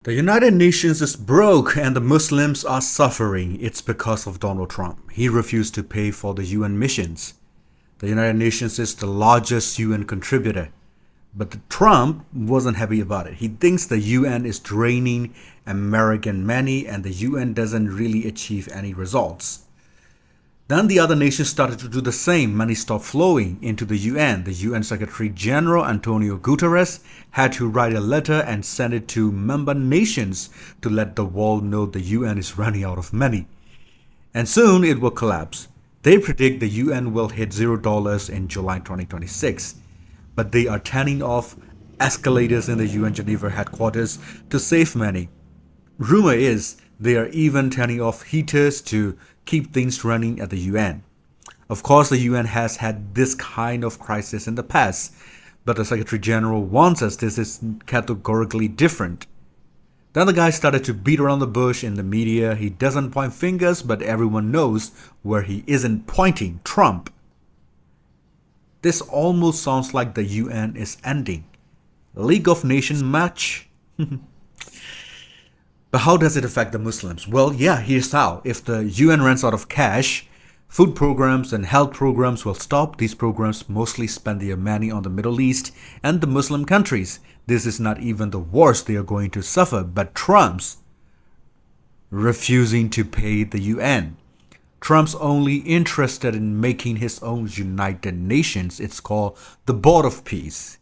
The United Nations is broke and the Muslims are suffering. It's because of Donald Trump. He refused to pay for the UN missions. The United Nations is the largest UN contributor. But Trump wasn't happy about it. He thinks the UN is draining American money and the UN doesn't really achieve any results. Then the other nations started to do the same. Money stopped flowing into the UN. The UN Secretary General Antonio Guterres had to write a letter and send it to member nations to let the world know the UN is running out of money. And soon it will collapse. They predict the UN will hit $0 in July 2026. But they are turning off escalators in the UN Geneva headquarters to save money. Rumor is they are even turning off heaters to keep things running at the UN. Of course, the UN has had this kind of crisis in the past, but the Secretary General warns us this is categorically different. Then the guy started to beat around the bush in the media. He doesn't point fingers, but everyone knows where he isn't pointing: Trump. This almost sounds like the UN is ending. League of Nations match? But how does it affect the Muslims? Well, yeah, here's how. If the UN runs out of cash, food programs and health programs will stop. These programs mostly spend their money on the Middle East and the Muslim countries. This is not even the worst they are going to suffer, but Trump's refusing to pay the UN. Trump's only interested in making his own United Nations. It's called the Board of Peace.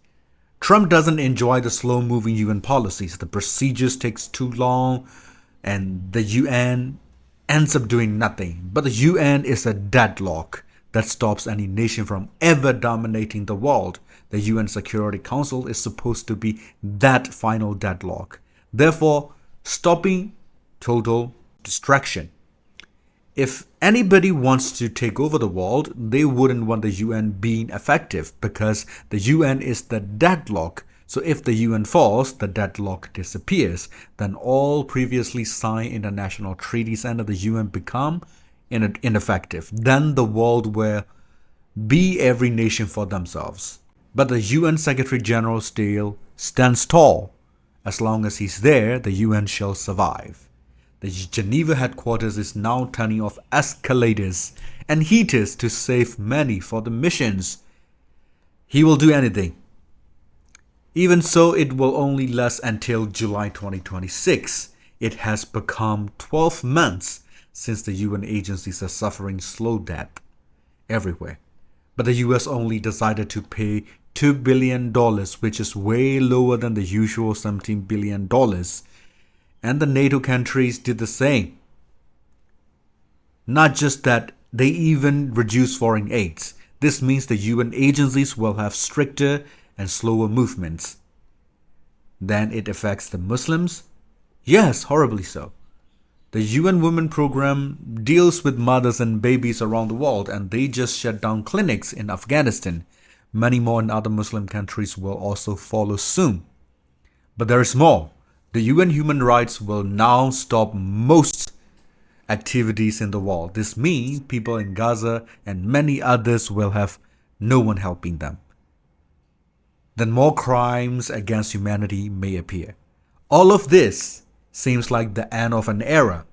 Trump doesn't enjoy the slow-moving UN policies. The procedures takes too long and the UN ends up doing nothing. But the UN is a deadlock that stops any nation from ever dominating the world. The UN Security Council is supposed to be that final deadlock, therefore stopping total distraction. If anybody wants to take over the world, they wouldn't want the UN being effective because the UN is the deadlock. So if the UN falls, the deadlock disappears. Then all previously signed international treaties under the UN become ineffective. Then the world will be every nation for themselves. But the UN Secretary General still stands tall. As long as he's there, the UN shall survive. The Geneva headquarters is now turning off escalators and heaters to save money for the missions. He will do anything. Even so, it will only last until July 2026. It has become 12 months since the UN agencies are suffering slow death everywhere. But the US only decided to pay $2 billion, which is way lower than the usual $17 billion. And the NATO countries did the same. Not just that, they even reduced foreign aids. This means the UN agencies will have stricter and slower movements. Then it affects the Muslims? Yes, horribly so. The UN Women Program deals with mothers and babies around the world, and they just shut down clinics in Afghanistan. Many more in other Muslim countries will also follow soon. But there is more. The UN human rights will now stop most activities in the world. This means people in Gaza and many others will have no one helping them. Then more crimes against humanity may appear. All of this seems like the end of an era.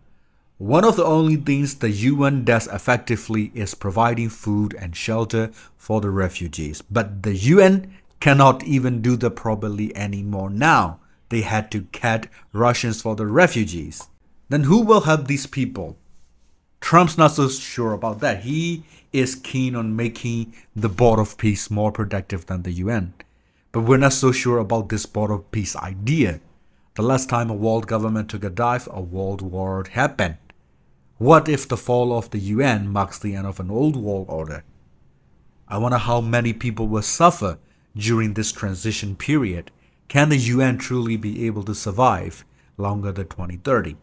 One of the only things the UN does effectively is providing food and shelter for the refugees. But the UN cannot even do that properly anymore now. They had to cut rations for the refugees. Then who will help these people? Trump's not so sure about that. He is keen on making the Board of Peace more productive than the UN. But we're not so sure about this Board of Peace idea. The last time a world government took a dive, a world war happened. What if the fall of the UN marks the end of an old world order? I wonder how many people will suffer during this transition period. Can the UN truly be able to survive longer than 2030?